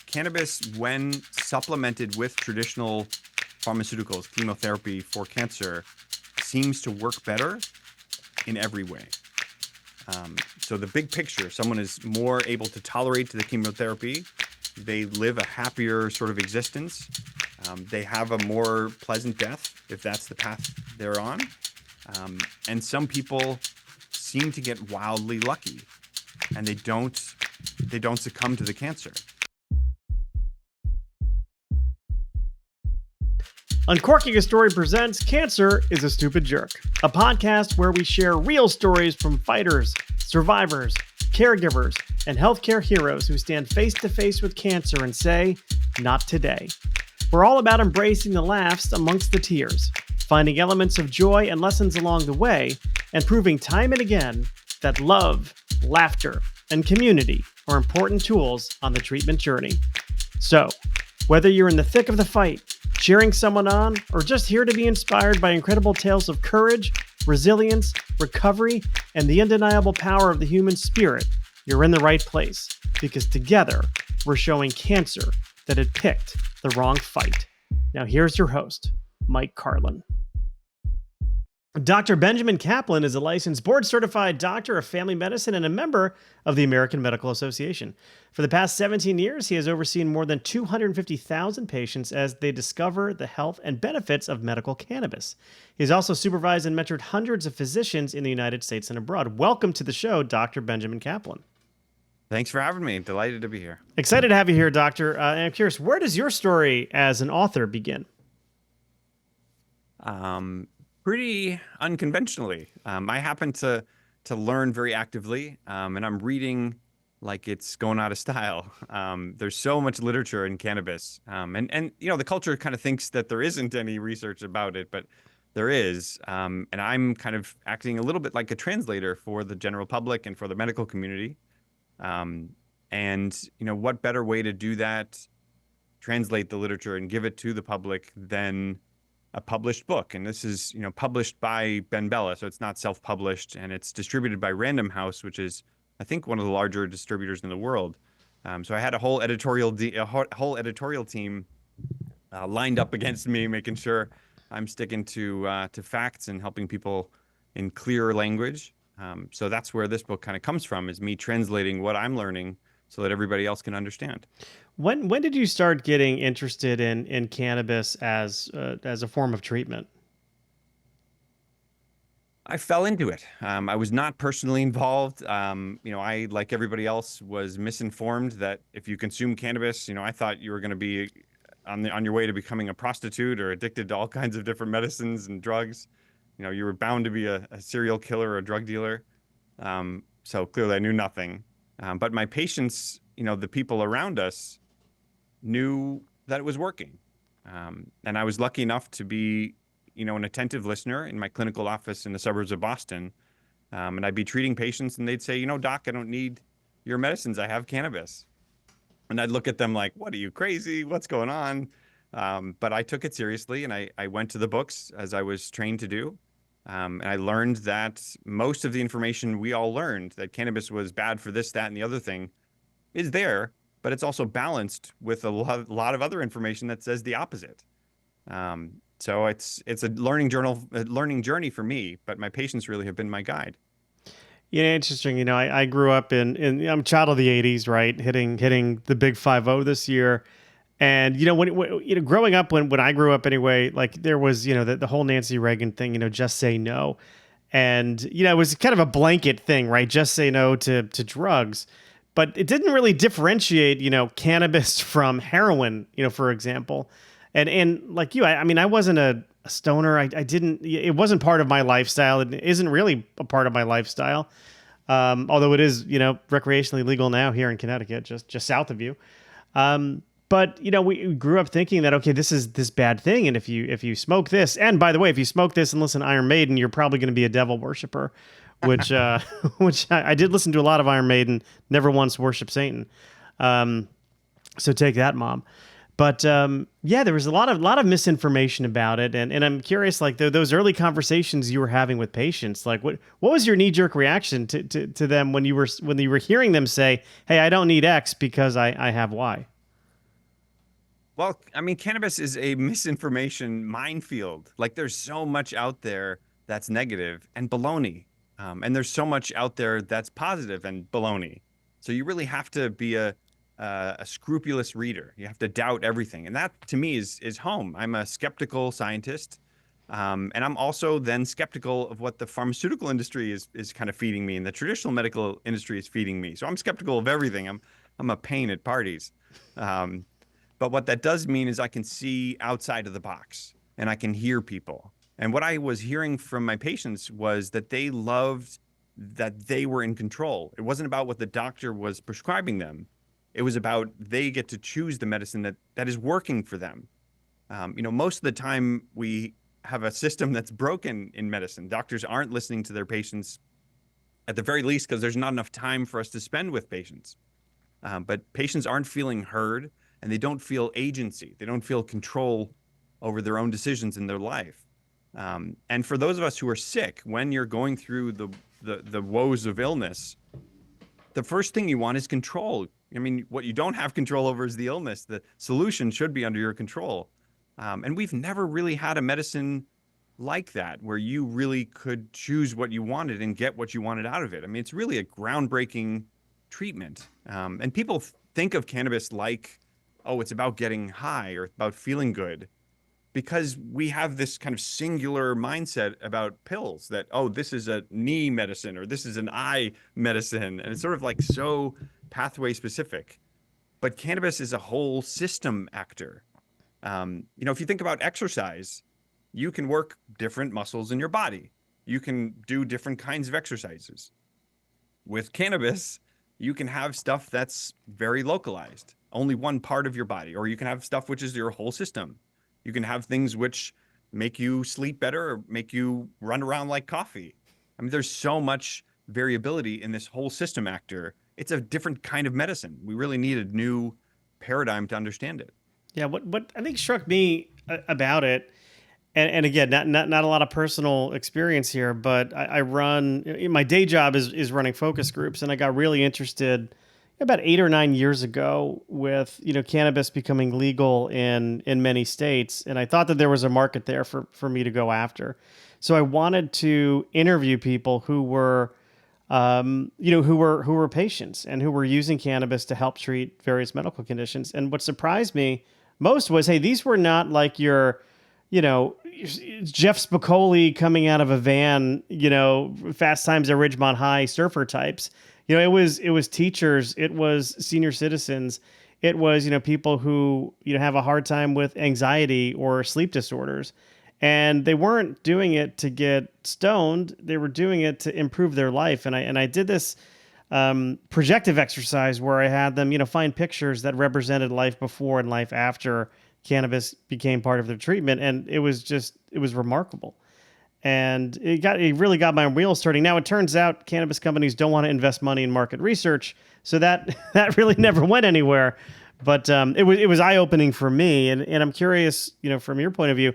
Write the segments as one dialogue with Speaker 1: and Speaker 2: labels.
Speaker 1: cannabis, when supplemented with traditional pharmaceuticals, chemotherapy for cancer, seems to work better in every way. So the big picture, someone is more able to tolerate the chemotherapy. They live a happier sort of existence. They have a more pleasant death if that's the path they're on. And some people seem to get wildly lucky, and they don't succumb to the cancer.
Speaker 2: Uncorking a Story presents Cancer is a Stupid Jerk, a podcast where we share real stories from fighters, survivors, caregivers, and healthcare heroes who stand face to face with cancer and say, not today. We're all about embracing the laughs amongst the tears, finding elements of joy and lessons along the way, and proving time and again that love, laughter, and community are important tools on the treatment journey. So, whether you're in the thick of the fight, cheering someone on, or just here to be inspired by incredible tales of courage, resilience, recovery, and the undeniable power of the human spirit, you're in the right place, because together we're showing cancer that it picked the wrong fight. Now here's your host, Mike Carlon. Dr. Benjamin Caplan is a licensed board-certified doctor of family medicine and a member of the American Medical Association. For the past 17 years, he has overseen more than 250,000 patients as they discover the health and benefits of medical cannabis. He has also supervised and mentored hundreds of physicians in the United States and abroad. Welcome to the show, Dr. Benjamin Caplan.
Speaker 1: Thanks for having me. Delighted to be here.
Speaker 2: Excited to have you here, Doctor. And I'm curious, where does your story as an author begin?
Speaker 1: Pretty unconventionally. I happen to learn very actively, and I'm reading like it's going out of style. There's so much literature in cannabis, and you know, the culture kind of thinks that there isn't any research about it, but there is. And I'm kind of acting a little bit like a translator for the general public and for the medical community. And you know, what better way to do that, translate the literature and give it to the public than a published book. And this is, you know, published by Ben Bella, so it's not self-published, and it's distributed by Random House, which is, I think, one of the larger distributors in the world. So I had a whole editorial team lined up against me, making sure I'm sticking to facts and helping people in clearer language. So that's where this book kind of comes from, is me translating what I'm learning so that everybody else can understand.
Speaker 2: When did you start getting interested in cannabis as a form of treatment?
Speaker 1: I fell into it. I was not personally involved. You know, I, like everybody else, was misinformed that if you consume cannabis, you know, I thought you were going to be on your way to becoming a prostitute or addicted to all kinds of different medicines and drugs. You know, you were bound to be a serial killer or a drug dealer. So clearly I knew nothing. But my patients, you know, the people around us, knew that it was working. And I was lucky enough to be, you know, an attentive listener in my clinical office in the suburbs of Boston. And I'd be treating patients and they'd say, you know, doc, I don't need your medicines. I have cannabis. And I'd look at them like, what, are you crazy? What's going on? But I took it seriously, and I went to the books as I was trained to do. And I learned that most of the information we all learned, that cannabis was bad for this, that, and the other thing, is there, but it's also balanced with a lot of other information that says the opposite. So it's a learning journey for me, but my patients really have been my guide.
Speaker 2: Yeah, interesting. You know, I grew up in I'm a child of the 80s, right? Hitting the big 50 this year. And, you know, when you know, growing up, when I grew up anyway, like there was, you know, the whole Nancy Reagan thing, you know, just say no. And, you know, it was kind of a blanket thing, right? Just say no to drugs. But it didn't really differentiate, you know, cannabis from heroin, you know, for example. And like you, I mean, I wasn't a stoner. It wasn't part of my lifestyle. It isn't really a part of my lifestyle. Although it is, you know, recreationally legal now here in Connecticut, just south of you. But, you know, we grew up thinking that, okay, this is this bad thing. And if you smoke this, and by the way, if you smoke this and listen to Iron Maiden, you're probably going to be a devil worshiper, which I did listen to a lot of Iron Maiden, never once worshiped Satan. So take that, Mom. But yeah, there was a lot of misinformation about it. And I'm curious, like those early conversations you were having with patients, like what was your knee-jerk reaction to them when you were hearing them say, hey, I don't need X because I have Y?
Speaker 1: Well, I mean, cannabis is a misinformation minefield. Like, there's so much out there that's negative and baloney. And there's so much out there that's positive and baloney. So you really have to be a scrupulous reader. You have to doubt everything. And that to me is home. I'm a skeptical scientist. And I'm also then skeptical of what the pharmaceutical industry is kind of feeding me and the traditional medical industry is feeding me. So I'm skeptical of everything. I'm a pain at parties. Um, but what that does mean is I can see outside of the box and I can hear people. And what I was hearing from my patients was that they loved that they were in control. It wasn't about what the doctor was prescribing them. It was about they get to choose the medicine that is working for them. Most of the time we have a system that's broken in medicine. Doctors aren't listening to their patients at the very least because there's not enough time for us to spend with patients. But patients aren't feeling heard and they don't feel agency. They don't feel control over their own decisions in their life. And for those of us who are sick, when you're going through the woes of illness, the first thing you want is control. I mean, what you don't have control over is the illness. The solution should be under your control. And we've never really had a medicine like that where you really could choose what you wanted and get what you wanted out of it. I mean, it's really a groundbreaking treatment. And people think of cannabis like, oh, it's about getting high or about feeling good because we have this kind of singular mindset about pills that, oh, this is a knee medicine or this is an eye medicine. And it's sort of like so pathway specific. But cannabis is a whole system actor. If you think about exercise, you can work different muscles in your body. You can do different kinds of exercises. With cannabis, you can have stuff that's very localized, only one part of your body, or you can have stuff which is your whole system. You can have things which make you sleep better or make you run around like coffee. I mean, there's so much variability in this whole system actor. It's a different kind of medicine. We really need a new paradigm to understand it.
Speaker 2: Yeah, what I think struck me about it, and again, not a lot of personal experience here, but I run my day job is running focus groups, and I got really interested about 8 or 9 years ago with cannabis becoming legal in many states, and I thought that there was a market there for me to go after. So I wanted to interview people who were who were patients and who were using cannabis to help treat various medical conditions. And what surprised me most was, hey, these were not like your, you know, Jeff Spicoli coming out of a van, Fast Times at Ridgemont High surfer types. It was teachers, it was senior citizens, it was people who have a hard time with anxiety or sleep disorders, and they weren't doing it to get stoned. They were doing it to improve their life. And I did this projective exercise where I had them, find pictures that represented life before and life after cannabis became part of their treatment. And it was remarkable. And it really got my wheels turning. Now it turns out cannabis companies don't want to invest money in market research, so that that really never went anywhere. But it was eye opening for me, and I'm curious, from your point of view,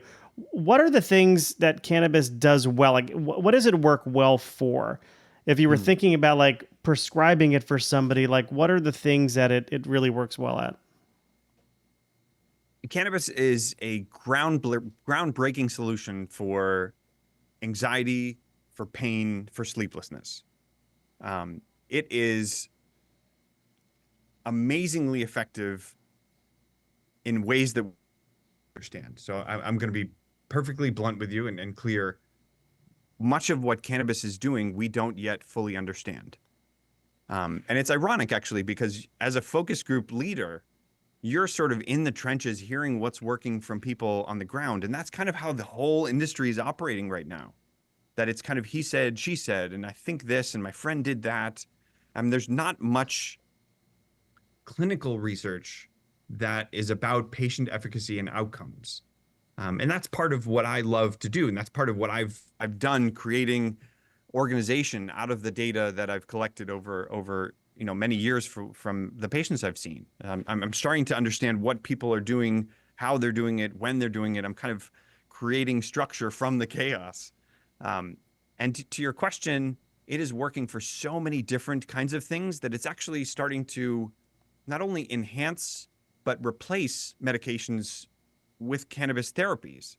Speaker 2: what are the things that cannabis does well? Like, what does it work well for? If you were thinking about like prescribing it for somebody, like what are the things that it really works well at?
Speaker 1: Cannabis is a groundbreaking solution for anxiety, for pain, for sleeplessness. It is amazingly effective in ways that we understand. So I'm going to be perfectly blunt with you and clear. Much of what cannabis is doing, we don't yet fully understand. And it's ironic, actually, because as a focus group leader, you're sort of in the trenches hearing what's working from people on the ground. And that's kind of how the whole industry is operating right now. That it's kind of he said, she said, and I think this, and my friend did that. There's not much clinical research that is about patient efficacy and outcomes. And that's part of what I love to do. And that's part of what I've done, creating organization out of the data that I've collected over many years from the patients I've seen. I'm starting to understand what people are doing, how they're doing it, when they're doing it. I'm kind of creating structure from the chaos. And to your question, it is working for so many different kinds of things that it's actually starting to not only enhance but replace medications with cannabis therapies.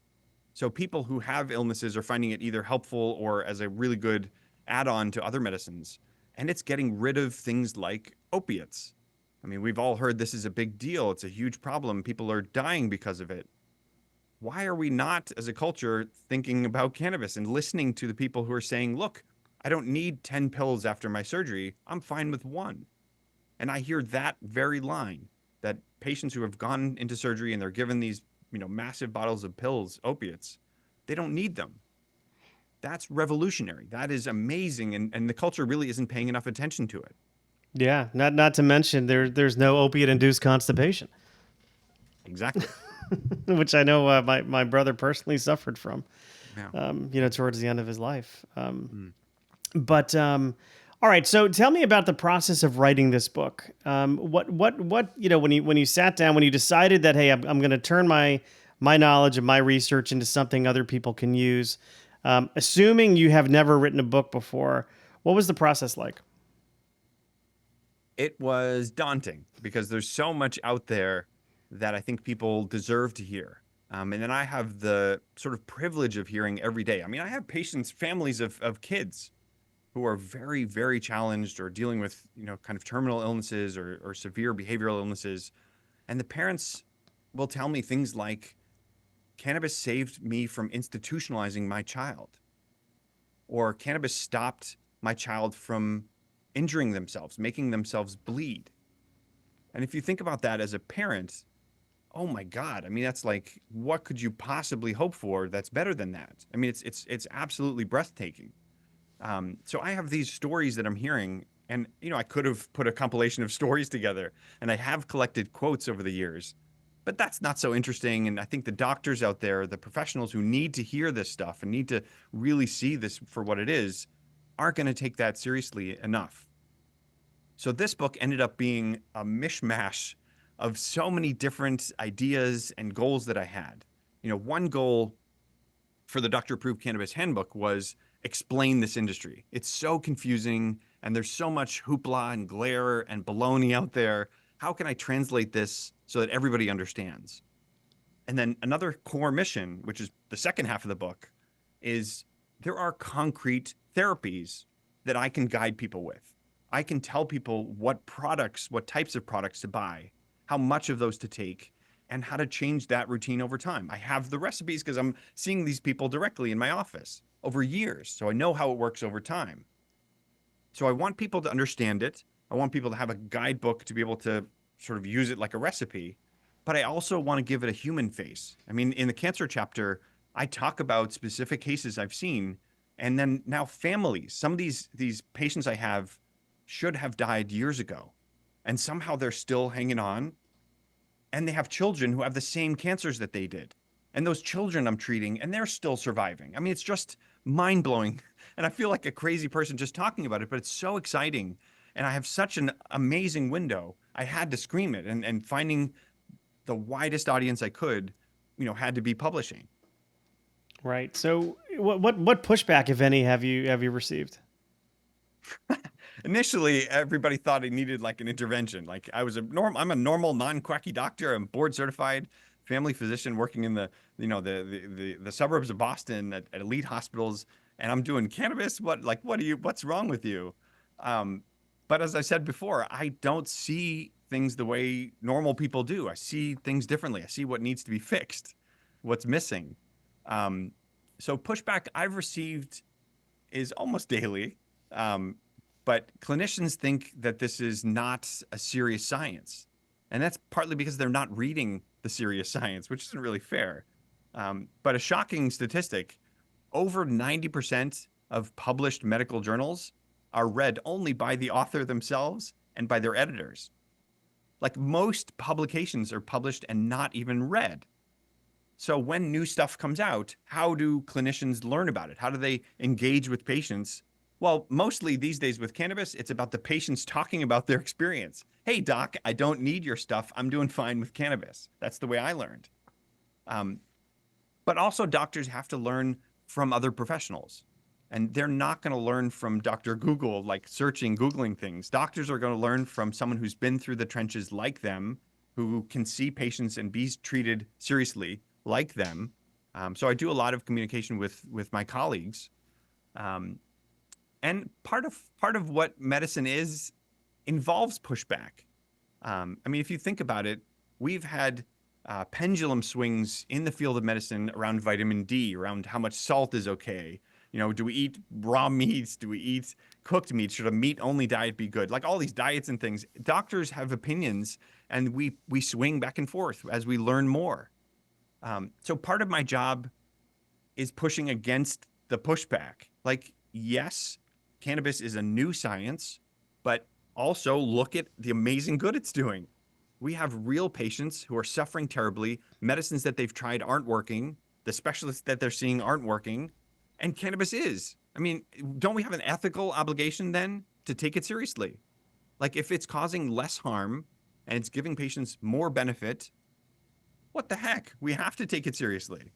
Speaker 1: So people who have illnesses are finding it either helpful or as a really good add-on to other medicines. And it's getting rid of things like opiates. I mean, we've all heard this is a big deal. It's a huge problem. People are dying because of it. Why are we not, as a culture, thinking about cannabis and listening to the people who are saying, look, I don't need 10 pills after my surgery. I'm fine with one. And I hear that very line, that patients who have gone into surgery and they're given these, massive bottles of pills, opiates, they don't need them. That's revolutionary. That is amazing. And the culture really isn't paying enough attention to it.
Speaker 2: Yeah, not to mention there's no opiate induced constipation,
Speaker 1: Exactly.
Speaker 2: which I know my brother personally suffered from.
Speaker 1: Yeah.
Speaker 2: Towards the end of his life.
Speaker 1: Mm.
Speaker 2: But all right, so tell me about the process of writing this book. What when you sat down, when you decided that, hey, I'm going to turn my knowledge and my research into something other people can use. Assuming you have never written a book before, what was the process like?
Speaker 1: It was daunting because there's so much out there that I think people deserve to hear. And then I have the sort of privilege of hearing every day. I mean, I have patients, families of kids who are very, very challenged or dealing with, kind of terminal illnesses or severe behavioral illnesses. And the parents will tell me things like, cannabis saved me from institutionalizing my child, or cannabis stopped my child from injuring themselves, making themselves bleed. And if you think about that as a parent, oh my God, I mean, that's like, what could you possibly hope for that's better than that? I mean, it's absolutely breathtaking. So I have these stories that I'm hearing, and I could have put a compilation of stories together, and I have collected quotes over the years, but that's not so interesting. And I think the doctors out there, the professionals who need to hear this stuff and need to really see this for what it is, aren't going to take that seriously enough. So this book ended up being a mishmash of so many different ideas and goals that I had. One goal for the Doctor Approved Cannabis Handbook was explain this industry. It's so confusing and there's so much hoopla and glare and baloney out there. How can I translate this so that everybody understands? And then another core mission, which is the second half of the book, is there are concrete therapies that I can guide people with. I can tell people what products, what types of products to buy, how much of those to take, and how to change that routine over time. I have the recipes because I'm seeing these people directly in my office over years, so I know how it works over time. So I want people to understand it. I want people to have a guidebook to be able to sort of use it like a recipe, but I also want to give it a human face. I mean, in the cancer chapter, I talk about specific cases I've seen, and then now families. Some of these patients I have should have died years ago, and somehow they're still hanging on, and they have children who have the same cancers that they did. And those children I'm treating, and they're still surviving. I mean, it's just mind-blowing. And I feel like a crazy person just talking about it, but it's so exciting. And I have such an amazing window. I had to scream it, and finding the widest audience I could, had to be publishing.
Speaker 2: Right. So what pushback, if any, have you received?
Speaker 1: Initially, everybody thought I needed like an intervention. Like I'm a normal, non-quacky doctor. I'm board certified family physician working in the suburbs of Boston at elite hospitals, and I'm doing cannabis. What's wrong with you? But as I said before, I don't see things the way normal people do. I see things differently. I see what needs to be fixed, what's missing. So pushback I've received is almost daily. But clinicians think that this is not a serious science. And that's partly because they're not reading the serious science, which isn't really fair. But a shocking statistic, over 90% of published medical journals are read only by the author themselves and by their editors. Like most publications are published and not even read. So when new stuff comes out, how do clinicians learn about it? How do they engage with patients? Well, mostly these days with cannabis, it's about the patients talking about their experience. Hey, doc, I don't need your stuff. I'm doing fine with cannabis. That's the way I learned. But also doctors have to learn from other professionals. And they're not going to learn from Dr. Google, like Googling things. Doctors are going to learn from someone who's been through the trenches like them who can see patients and be treated seriously like them. So I do a lot of communication with my colleagues. Um, and part of what medicine is involves pushback. I mean, if you think about it, we've had pendulum swings in the field of medicine around vitamin D, around how much salt is okay. You know, do we eat raw meats? Do we eat cooked meat? Should a meat-only diet be good? Like all these diets and things, doctors have opinions, and we swing back and forth as we learn more. So part of my job is pushing against the pushback. Like, yes, cannabis is a new science, but also look at the amazing good it's doing. We have real patients who are suffering terribly. Medicines that they've tried aren't working. The specialists that they're seeing aren't working. And cannabis is. I mean, don't we have an ethical obligation then to take it seriously? Like, if it's causing less harm and it's giving patients more benefit, what the heck? We have to take it seriously.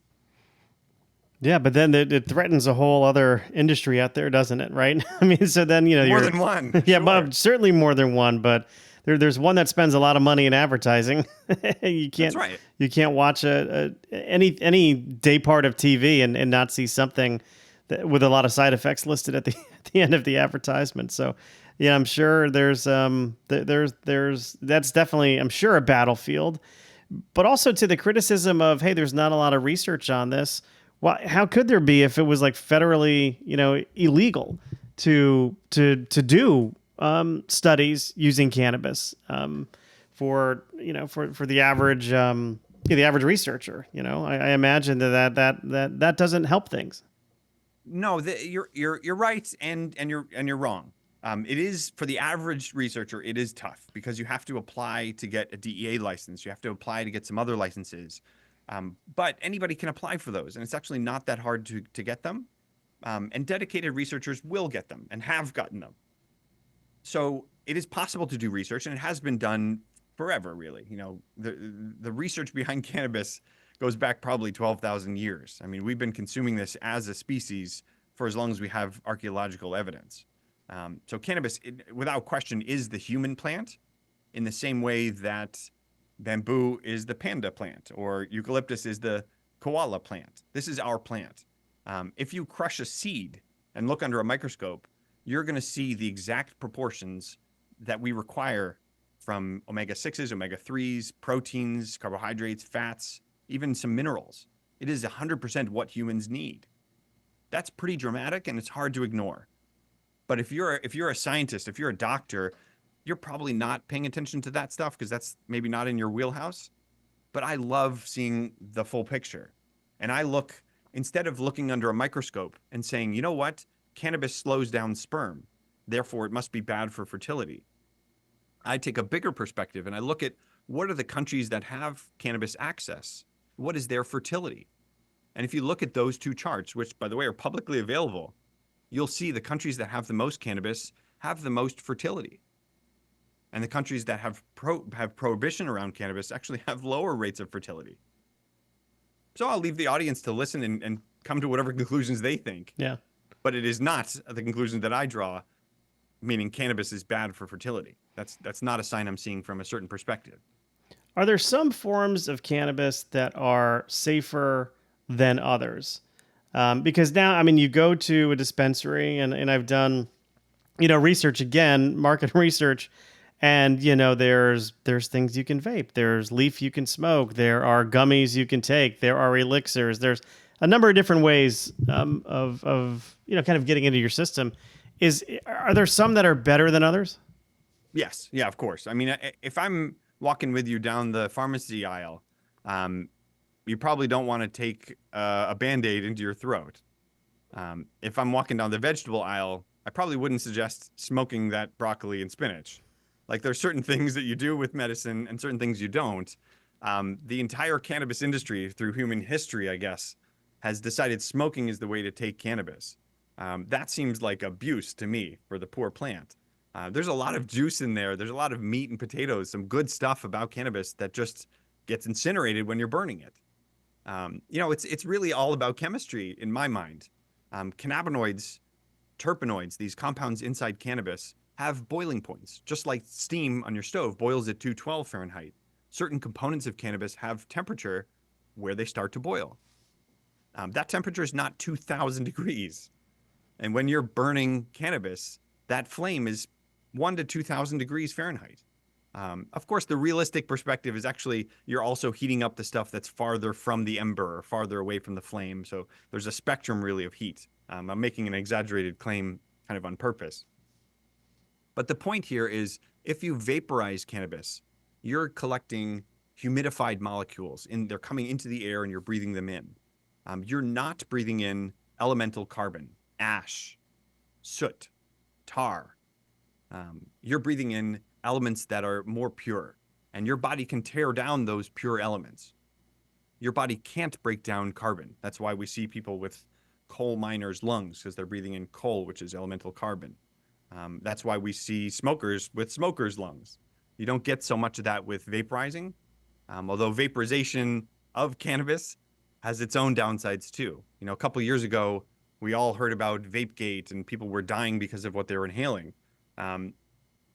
Speaker 2: Yeah, but then it threatens a whole other industry out there, doesn't it? Right? I mean, so then
Speaker 1: More
Speaker 2: you're
Speaker 1: than one,
Speaker 2: yeah,
Speaker 1: sure.
Speaker 2: certainly more than one, but there's one that spends a lot of money in advertising. you
Speaker 1: That's
Speaker 2: can't
Speaker 1: right.
Speaker 2: you can't watch any day part of TV and not see something with a lot of side effects listed at the at the end of the advertisement. So yeah, I'm sure there's that's definitely, I'm sure, a battlefield, but also to the criticism of, hey, there's not a lot of research on this. Well, how could there be if it was like federally, illegal to do studies using cannabis for the average the average researcher? I imagine that doesn't help things.
Speaker 1: No, you're right, and you're wrong. It is for the average researcher. It is tough because you have to apply to get a DEA license. You have to apply to get some other licenses. But anybody can apply for those, and it's actually not that hard to get them. And dedicated researchers will get them and have gotten them. So it is possible to do research, and it has been done forever, really. The research behind cannabis goes back probably 12,000 years. I mean, we've been consuming this as a species for as long as we have archaeological evidence. So cannabis, without question, is the human plant in the same way that bamboo is the panda plant or eucalyptus is the koala plant. This is our plant. If you crush a seed and look under a microscope, you're going to see the exact proportions that we require from omega-6s, omega-3s, proteins, carbohydrates, fats, even some minerals. It is 100% what humans need. That's pretty dramatic, and it's hard to ignore. But if you're a scientist, if you're a doctor, you're probably not paying attention to that stuff because that's maybe not in your wheelhouse. But I love seeing the full picture. And instead of looking under a microscope and saying, you know what? Cannabis slows down sperm, therefore it must be bad for fertility. I take a bigger perspective and I look at what are the countries that have cannabis access? What is their fertility? And if you look at those two charts, which by the way are publicly available, you'll see the countries that have the most cannabis have the most fertility. And the countries that have prohibition around cannabis actually have lower rates of fertility. So I'll leave the audience to listen and come to whatever conclusions they think.
Speaker 2: Yeah.
Speaker 1: But it is not the conclusion that I draw, meaning cannabis is bad for fertility. That's not a sign I'm seeing from a certain perspective.
Speaker 2: Are there some forms of cannabis that are safer than others? Because now, I mean, you go to a dispensary, and I've done, research again, market research, and there's things you can vape, there's leaf you can smoke, there are gummies you can take, there are elixirs, there's a number of different ways of kind of getting into your system. Are there some that are better than others?
Speaker 1: Yes, yeah, of course. I mean, if I'm walking with you down the pharmacy aisle, you probably don't want to take a Band-Aid into your throat. If I'm walking down the vegetable aisle, I probably wouldn't suggest smoking that broccoli and spinach. Like there's certain things that you do with medicine and certain things you don't. The entire cannabis industry through human history, I guess, has decided smoking is the way to take cannabis. That seems like abuse to me for the poor plant. There's a lot of juice in there. There's a lot of meat and potatoes, some good stuff about cannabis that just gets incinerated when you're burning it. It's really all about chemistry in my mind. Cannabinoids, terpenoids, these compounds inside cannabis have boiling points, just like steam on your stove boils at 212 Fahrenheit. certain components of cannabis have temperature where they start to boil. That temperature is not 2,000 degrees. And when you're burning cannabis, that flame is 1 to 2,000 degrees Fahrenheit. Of course, the realistic perspective is actually you're also heating up the stuff that's farther from the ember or farther away from the flame. So there's a spectrum really of heat. I'm making an exaggerated claim kind of on purpose. But the point here is if you vaporize cannabis, you're collecting humidified molecules and they're coming into the air and you're breathing them in. You're not breathing in elemental carbon, ash, soot, tar. You're breathing in elements that are more pure, and your body can tear down those pure elements. Your body can't break down carbon. That's why we see people with coal miners' lungs, because they're breathing in coal, which is elemental carbon. That's why we see smokers with smokers' lungs. You don't get so much of that with vaporizing, although vaporization of cannabis has its own downsides too. A couple of years ago, we all heard about VapeGate and people were dying because of what they were inhaling.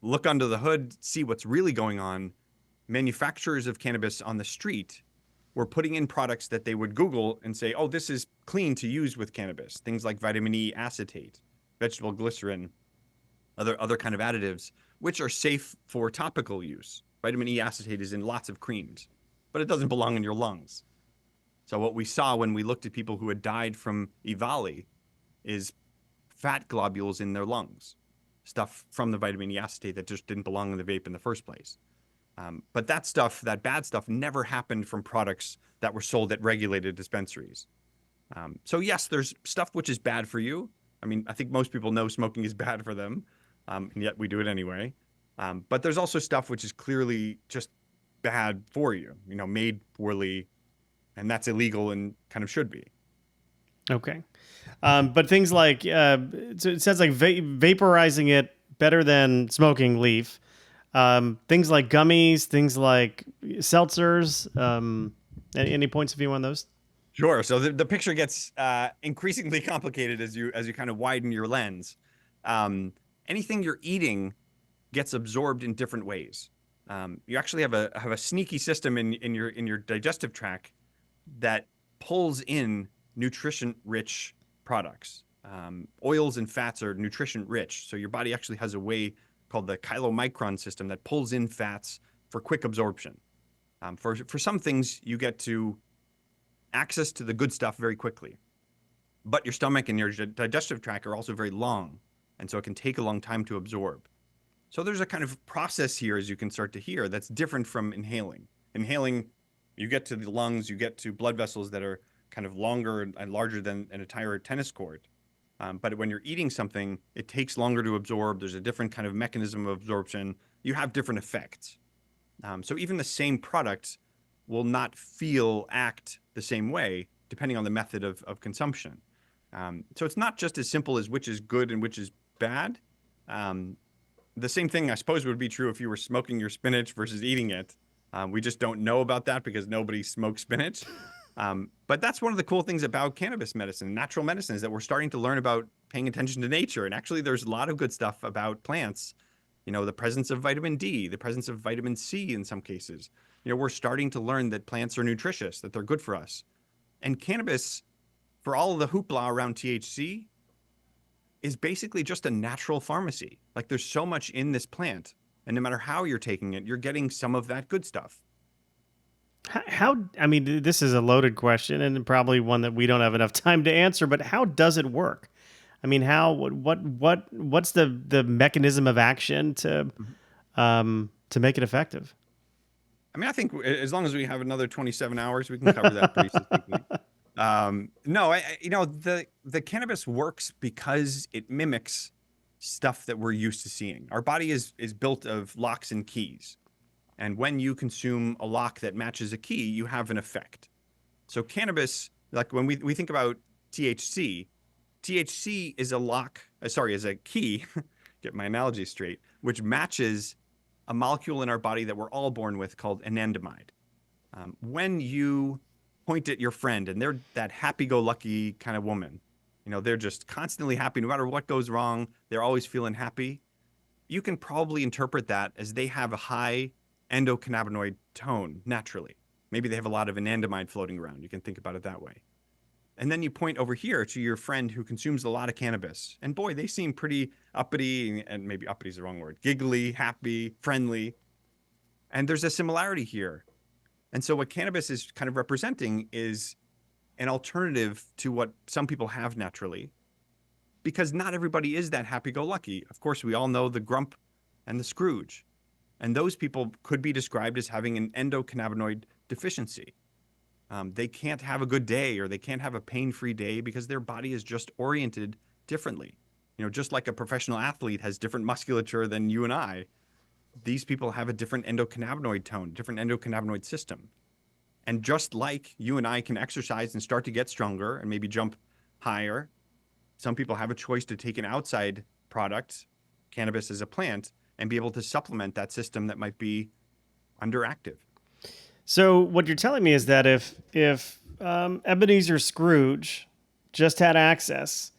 Speaker 1: Look under the hood, see what's really going on. Manufacturers of cannabis on the street were putting in products that they would Google and say, oh, this is clean to use with cannabis. Things like vitamin E acetate, vegetable glycerin, other kind of additives, which are safe for topical use. Vitamin E acetate is in lots of creams, but it doesn't belong in your lungs. So what we saw when we looked at people who had died from EVALI is fat globules in their lungs, stuff from the vitamin E acetate that just didn't belong in the vape in the first place. But that stuff, that bad stuff, never happened from products that were sold at regulated dispensaries. So yes, there's stuff which is bad for you. I mean, I think most people know smoking is bad for them, and yet we do it anyway. But there's also stuff which is clearly just bad for you, made poorly, and that's illegal and kind of should be.
Speaker 2: Okay. But things like, it says like vaporizing it better than smoking leaf. Things like gummies, things like seltzers. Any points of view on those?
Speaker 1: Sure. So the picture gets increasingly complicated as you kind of widen your lens. Anything you're eating gets absorbed in different ways. You actually have a sneaky system in your digestive tract that pulls in nutrition-rich products. Oils and fats are nutrition-rich, so your body actually has a way called the chylomicron system that pulls in fats for quick absorption. For some things, you get to access to the good stuff very quickly, but your stomach and your digestive tract are also very long, and so it can take a long time to absorb. So there's a kind of process here, as you can start to hear, that's different from inhaling. Inhaling, you get to the lungs, you get to blood vessels that are kind of longer and larger than an entire tennis court. But when you're eating something, it takes longer to absorb. There's a different kind of mechanism of absorption. You have different effects. So even the same product will not act the same way, depending on the method of consumption. So it's not just as simple as which is good and which is bad. The same thing, I suppose, would be true if you were smoking your spinach versus eating it. We just don't know about that because nobody smokes spinach. But that's one of the cool things about cannabis medicine, natural medicine, is that we're starting to learn about paying attention to nature. And actually, there's a lot of good stuff about plants. The presence of vitamin D, the presence of vitamin C in some cases. We're starting to learn that plants are nutritious, that they're good for us. And cannabis, for all of the hoopla around THC, is basically just a natural pharmacy. Like there's so much in this plant, and no matter how you're taking it, you're getting some of that good stuff.
Speaker 2: I mean, this is a loaded question and probably one that we don't have enough time to answer, but how does it work? I mean, what's the mechanism of action to make it effective?
Speaker 1: I mean, I think as long as we have another 27 hours, we can cover that pretty succinctly. No, the cannabis works because it mimics stuff that we're used to seeing. Our body is built of locks and keys. And when you consume a lock that matches a key, you have an effect. So cannabis, like when we think about THC, THC is is a key, get my analogy straight, which matches a molecule in our body that we're all born with called anandamide. When you point at your friend and they're that happy-go-lucky kind of woman, they're just constantly happy no matter what goes wrong, they're always feeling happy. You can probably interpret that as they have a high endocannabinoid tone naturally. Maybe they have a lot of anandamide floating around. You can think about it that way. And then you point over here to your friend who consumes a lot of cannabis. And boy, they seem pretty uppity, and maybe uppity is the wrong word, giggly, happy, friendly. And there's a similarity here. And so what cannabis is kind of representing is an alternative to what some people have naturally, because not everybody is that happy-go-lucky. Of course, we all know the grump and the Scrooge. And those people could be described as having an endocannabinoid deficiency. They can't have a good day, or they can't have a pain-free day because their body is just oriented differently. You know, just like a professional athlete has different musculature than you and I, these people have a different endocannabinoid tone, different endocannabinoid system. And just like you and I can exercise and start to get stronger and maybe jump higher, some people have a choice to take an outside product, cannabis as a plant, and be able to supplement that system that might be underactive.
Speaker 2: So what you're telling me is that if Ebenezer Scrooge just had access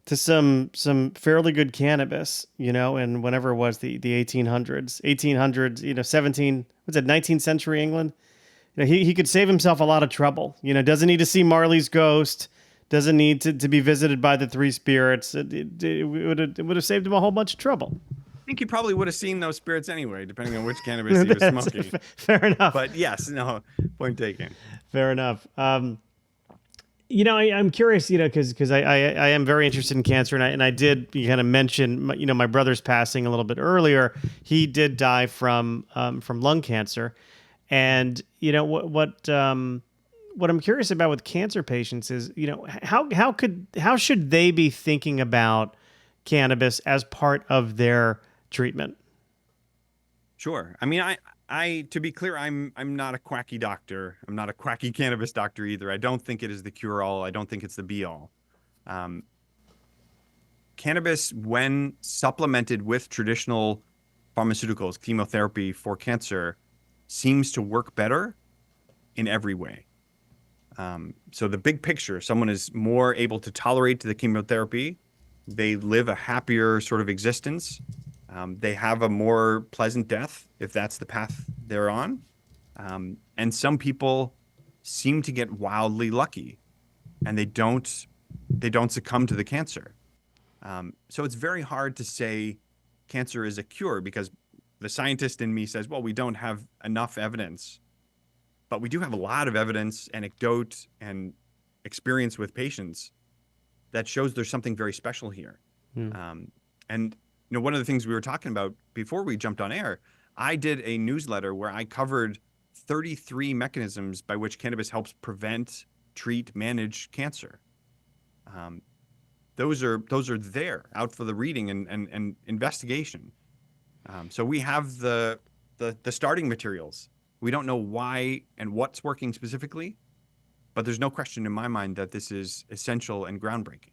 Speaker 2: to some fairly good cannabis, you know, and whenever it was the 1800s, you know, 19th century England, you know, he could save himself a lot of trouble. You know, doesn't need to see Marley's ghost, doesn't need to be visited by the three spirits. It would have saved him a whole bunch of trouble.
Speaker 1: I think he probably would have seen those spirits anyway, depending on which cannabis he was smoking.
Speaker 2: Fair enough.
Speaker 1: But yes, no, point taken.
Speaker 2: Fair enough. You know, I'm curious, you know, because I am very interested in cancer, and I did kind of mention, you know, my brother's passing a little bit earlier. He did die from lung cancer, and you know what I'm curious about with cancer patients is, you know, how should they be thinking about cannabis as part of their treatment?
Speaker 1: Sure. I mean, I to be clear, I'm not a quacky doctor. I'm not a quacky cannabis doctor either. I don't think it is the cure-all. I don't think it's the be-all. Cannabis, when supplemented with traditional pharmaceuticals, chemotherapy for cancer, seems to work better in every way. So the big picture, someone is more able to tolerate the chemotherapy. They live a happier sort of existence. They have a more pleasant death if that's the path they're on. And some people seem to get wildly lucky, and they don't succumb to the cancer. So it's very hard to say cancer is a cure, because the scientist in me says, well, we don't have enough evidence, but we do have a lot of evidence, anecdote, and experience with patients that shows there's something very special here. And you know, one of the things we were talking about before we jumped on air, I did a newsletter where I covered 33 mechanisms by which cannabis helps prevent, treat, manage cancer. Those are there out for the reading and investigation. So we have the starting materials. We don't know why and what's working specifically, but there's no question in my mind that this is essential and groundbreaking.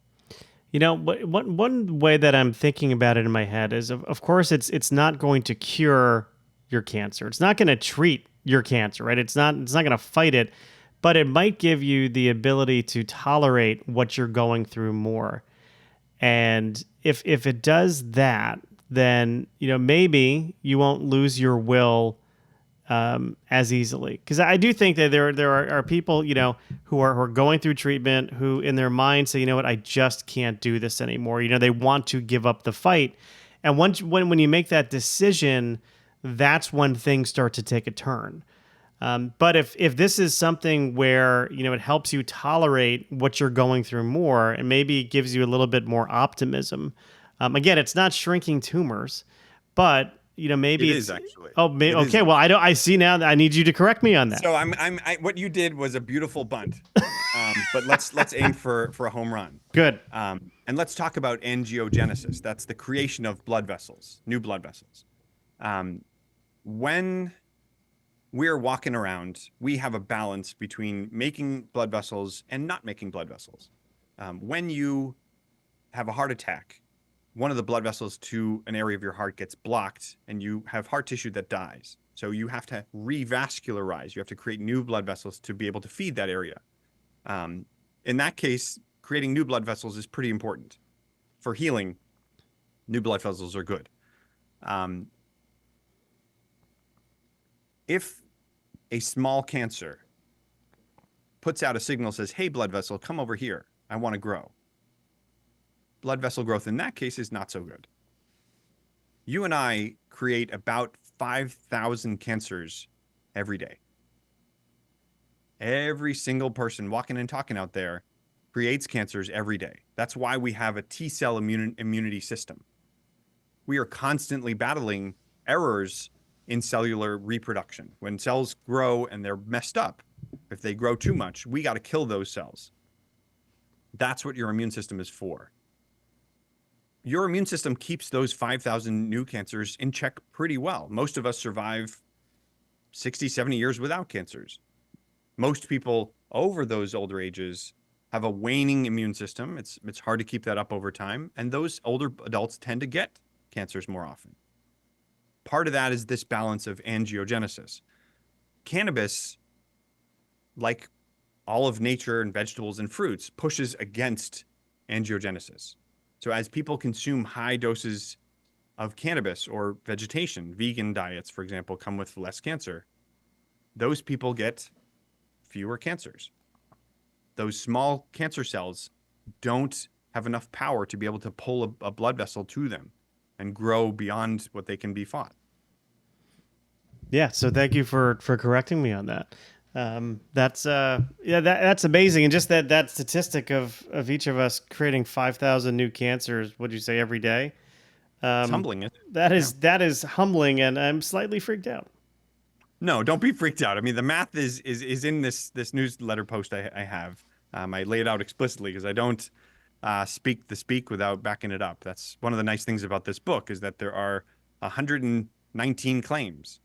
Speaker 2: You know, one way that I'm thinking about it in my head is, of course, it's not going to cure your cancer. It's not going to treat your cancer, right? It's not going to fight it, but it might give you the ability to tolerate what you're going through more. And if it does that, then, you know, maybe you won't lose your will as easily. Because I do think that there are people, you know, who are going through treatment, who in their mind say, you know what, I just can't do this anymore. You know, they want to give up the fight. And when you make that decision, that's when things start to take a turn. But if this is something where, you know, it helps you tolerate what you're going through more, and maybe gives you a little bit more optimism. Again, it's not shrinking tumors, but you know, maybe
Speaker 1: it
Speaker 2: it's
Speaker 1: is actually.
Speaker 2: Oh, okay. Well, I see now that I need you to correct me on that.
Speaker 1: So what you did was a beautiful bunt, but let's aim for a home run.
Speaker 2: Good.
Speaker 1: And let's talk about angiogenesis. That's the creation of blood vessels, new blood vessels. When we're walking around, we have a balance between making blood vessels and not making blood vessels. When you have a heart attack, one of the blood vessels to an area of your heart gets blocked, and you have heart tissue that dies. So you have to revascularize. You have to create new blood vessels to be able to feed that area. In that case, creating new blood vessels is pretty important. For healing, new blood vessels are good. If a small cancer puts out a signal, says, hey, blood vessel, come over here. I want to grow. Blood vessel growth in that case is not so good. You and I create about 5,000 cancers every day. Every single person walking and talking out there creates cancers every day. That's why we have a T cell immunity system. We are constantly battling errors in cellular reproduction. When cells grow and they're messed up, if they grow too much, we got to kill those cells. That's what your immune system is for. Your immune system keeps those 5,000 new cancers in check pretty well. Most of us survive 60, 70 years without cancers. Most people over those older ages have a waning immune system. It's hard to keep that up over time. And those older adults tend to get cancers more often. Part of that is this balance of angiogenesis. Cannabis, like all of nature and vegetables and fruits, pushes against angiogenesis. So as people consume high doses of cannabis or vegetation, vegan diets, for example, come with less cancer. Those people get fewer cancers. Those small cancer cells don't have enough power to be able to pull a blood vessel to them and grow beyond what they can be fought.
Speaker 2: Yeah, so thank you for correcting me on that. That's amazing, and just that statistic of each of us creating 5,000 new cancers. Would you say every day?
Speaker 1: It's humbling, isn't it?
Speaker 2: That is
Speaker 1: Yeah.
Speaker 2: that is humbling, and I'm slightly freaked out.
Speaker 1: No, don't be freaked out. I mean, the math is in this newsletter post I have. I lay it out explicitly because I don't speak the speak without backing it up. That's one of the nice things about this book, is that there are 119 claims,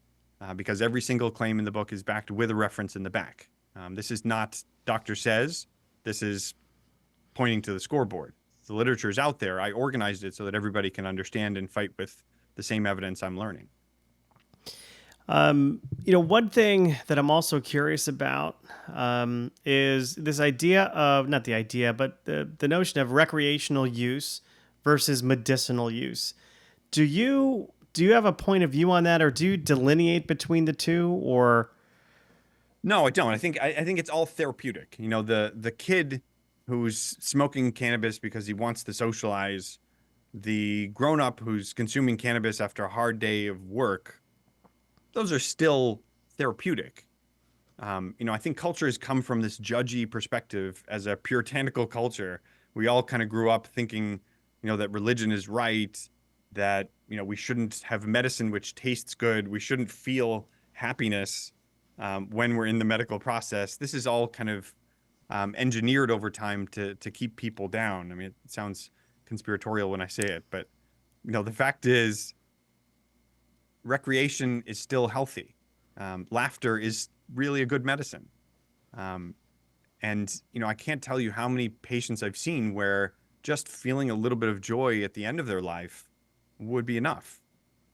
Speaker 1: because every single claim in the book is backed with a reference in the back. This is not doctor says. This is pointing to the scoreboard. The literature is out there. I organized it so that everybody can understand and fight with the same evidence I'm learning.
Speaker 2: One thing that I'm also curious about is this idea of, not the idea, but the notion of recreational use versus medicinal use. Do you have a point of view on that, or do you delineate between the two, or?
Speaker 1: No, I don't. I think it's all therapeutic. You know, the kid who's smoking cannabis because he wants to socialize, the grown-up who's consuming cannabis after a hard day of work, those are still therapeutic. I think culture has come from this judgy perspective as a puritanical culture. We all kind of grew up thinking, that religion is right, that, we shouldn't have medicine which tastes good. We shouldn't feel happiness when we're in the medical process. This is all kind of engineered over time to keep people down. I mean, it sounds conspiratorial when I say it, but, the fact is, recreation is still healthy. Laughter is really a good medicine. And, I can't tell you how many patients I've seen where just feeling a little bit of joy at the end of their life would be enough.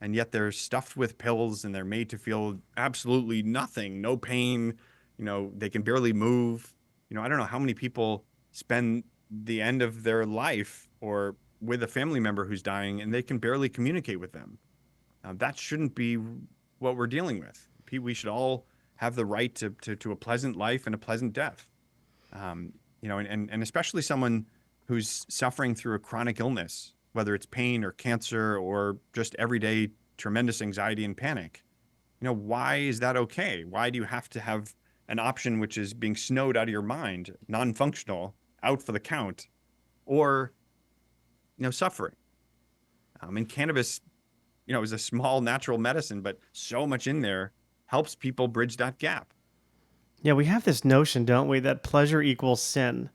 Speaker 1: And yet they're stuffed with pills and they're made to feel absolutely nothing, no pain. They can barely move. I don't know how many people spend the end of their life or with a family member who's dying and they can barely communicate with them. That shouldn't be what we're dealing with. We should all have the right to a pleasant life and a pleasant death. And especially someone who's suffering through a chronic illness, whether it's pain or cancer or just everyday tremendous anxiety and panic. Why is that okay? Why do you have to have an option which is being snowed out of your mind, non-functional, out for the count, or, suffering? And cannabis, is a small natural medicine, but so much in there helps people bridge that gap.
Speaker 2: Yeah, we have this notion, don't we, that pleasure equals sin.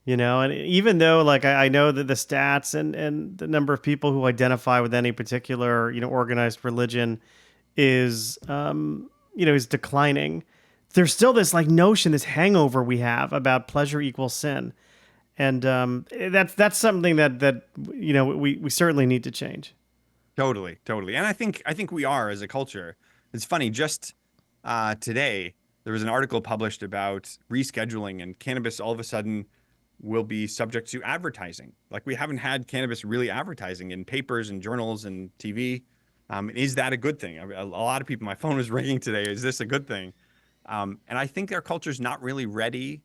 Speaker 2: And even though, like, I know that the stats and the number of people who identify with any particular, organized religion is declining, there's still this like notion, this hangover we have about pleasure equals sin. And that's something that we certainly need to change.
Speaker 1: Totally, totally. And I think we are as a culture. It's funny, just today there was an article published about rescheduling, and cannabis all of a sudden will be subject to advertising. Like, we haven't had cannabis really advertising in papers and journals and TV. Is that a good thing? I mean, a lot of people, my phone was ringing today. Is this a good thing? And I think our culture is not really ready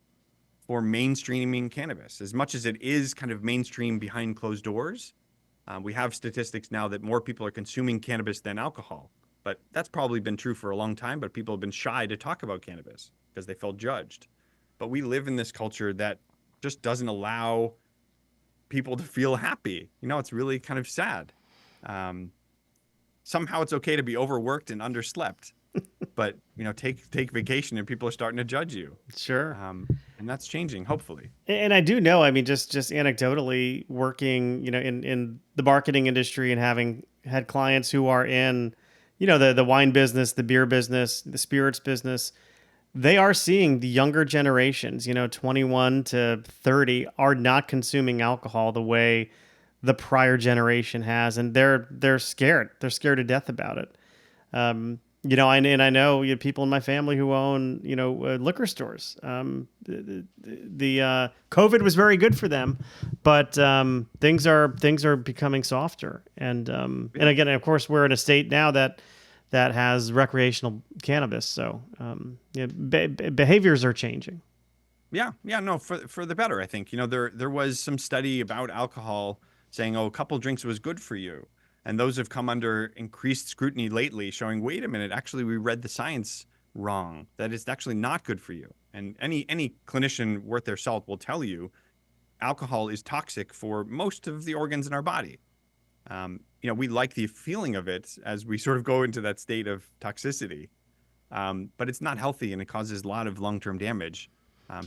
Speaker 1: for mainstreaming cannabis as much as it is kind of mainstream behind closed doors. We have statistics now that more people are consuming cannabis than alcohol, but that's probably been true for a long time. But people have been shy to talk about cannabis because they felt judged. But we live in this culture that just doesn't allow people to feel happy. It's really kind of sad. Somehow it's okay to be overworked and underslept, but take vacation and people are starting to judge you.
Speaker 2: Sure.
Speaker 1: And that's changing, hopefully.
Speaker 2: And I do know, I mean, just anecdotally working, in the marketing industry and having had clients who are in, the wine business, the beer business, the spirits business, they are seeing the younger generations, 21 to 30 are not consuming alcohol the way the prior generation has. And they're scared. They're scared to death about it. I know people in my family who own, liquor stores. The COVID was very good for them, but things are becoming softer. And again, of course, we're in a state now that has recreational cannabis. So behaviors are changing.
Speaker 1: Yeah, no, for the better, I think. There was some study about alcohol saying, a couple drinks was good for you. And those have come under increased scrutiny lately, showing, wait a minute, actually, we read the science wrong, that it's actually not good for you. And any clinician worth their salt will tell you alcohol is toxic for most of the organs in our body. We like the feeling of it as we sort of go into that state of toxicity, but it's not healthy and it causes a lot of long-term damage.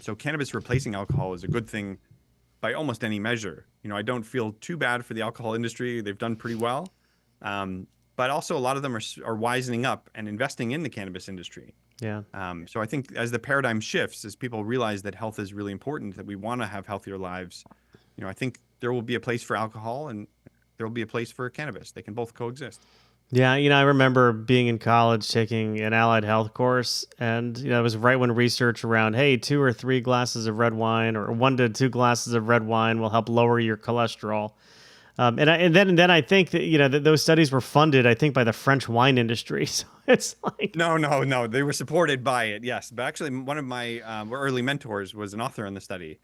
Speaker 1: So cannabis replacing alcohol is a good thing by almost any measure. I don't feel too bad for the alcohol industry. They've done pretty well. But also a lot of them are wisening up and investing in the cannabis industry.
Speaker 2: Yeah.
Speaker 1: So I think as the paradigm shifts, as people realize that health is really important, that we want to have healthier lives, I think there will be a place for alcohol and there will be a place for cannabis. They can both coexist.
Speaker 2: Yeah, I remember being in college taking an allied health course, and it was right when research around, hey, 2 or 3 glasses of red wine or 1 to 2 glasses of red wine will help lower your cholesterol. And then I think that that those studies were funded, I think, by the French wine industry. So it's like
Speaker 1: no, they were supported by it, yes. But actually, one of my early mentors was an author on the study,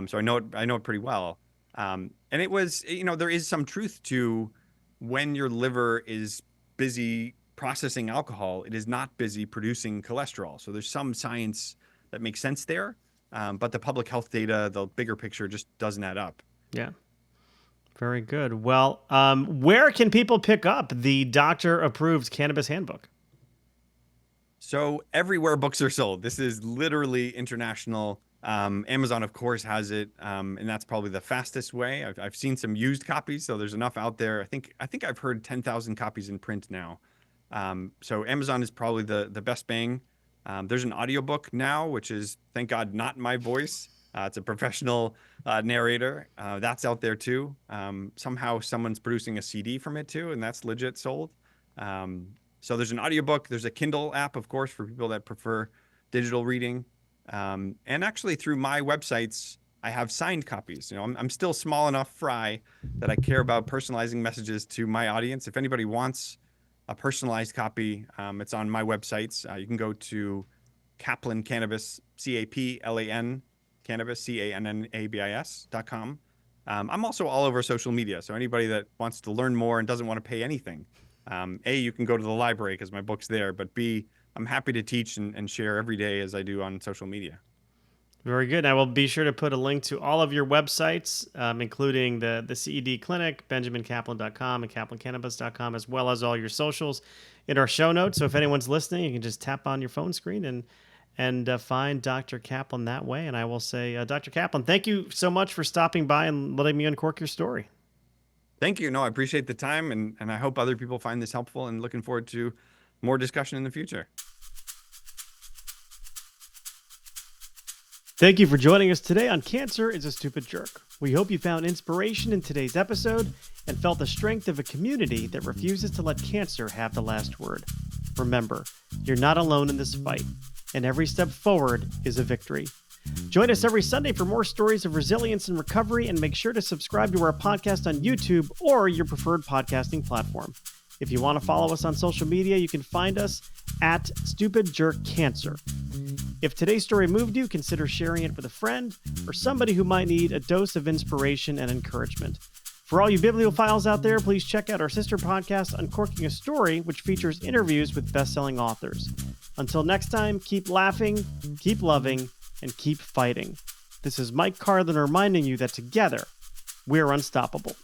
Speaker 1: so I know it pretty well. And it was, there is some truth to when your liver is busy processing alcohol, it is not busy producing cholesterol. So there's some science that makes sense there, but the public health data, the bigger picture, just doesn't add up.
Speaker 2: Yeah. Very good. Well, where can people pick up the doctor-approved cannabis handbook?
Speaker 1: So everywhere books are sold. This is literally international. Amazon, of course, has it, and that's probably the fastest way. I've seen some used copies, so there's enough out there. I think I've heard 10,000 copies in print now. So Amazon is probably the best bang. There's an audiobook now, which is, thank God, not my voice. It's a professional narrator. That's out there too. Somehow someone's producing a CD from it too, and that's legit sold. So there's an audiobook. There's a Kindle app, of course, for people that prefer digital reading. And actually through my websites, I have signed copies. I'm still small enough fry that I care about personalizing messages to my audience. If anybody wants a personalized copy, it's on my websites. You can go to Caplan Cannabis, CAPLAN Cannabis, CANNABIS.com. I'm also all over social media. So anybody that wants to learn more and doesn't want to pay anything, A, you can go to the library because my book's there, but B, I'm happy to teach and share every day as I do on social media.
Speaker 2: Very good. I will be sure to put a link to all of your websites, including the CED Clinic, BenjaminCaplan.com, and CaplanCannabis.com, as well as all your socials in our show notes. So if anyone's listening, you can just tap on your phone screen and find Dr. Caplan that way. And I will say, Dr. Caplan, thank you so much for stopping by and letting me uncork your story.
Speaker 1: Thank you. No, I appreciate the time, and I hope other people find this helpful, and looking forward to more discussion in the future.
Speaker 2: Thank you for joining us today on Cancer is a Stupid Jerk. We hope you found inspiration in today's episode and felt the strength of a community that refuses to let cancer have the last word. Remember, you're not alone in this fight, and every step forward is a victory. Join us every Sunday for more stories of resilience and recovery, and make sure to subscribe to our podcast on YouTube or your preferred podcasting platform. If you want to follow us on social media, you can find us at Stupid Jerk Cancer. If today's story moved you, consider sharing it with a friend or somebody who might need a dose of inspiration and encouragement. For all you bibliophiles out there, please check out our sister podcast, Uncorking a Story, which features interviews with best-selling authors. Until next time, keep laughing, keep loving, and keep fighting. This is Mike Carlon reminding you that together, we're unstoppable.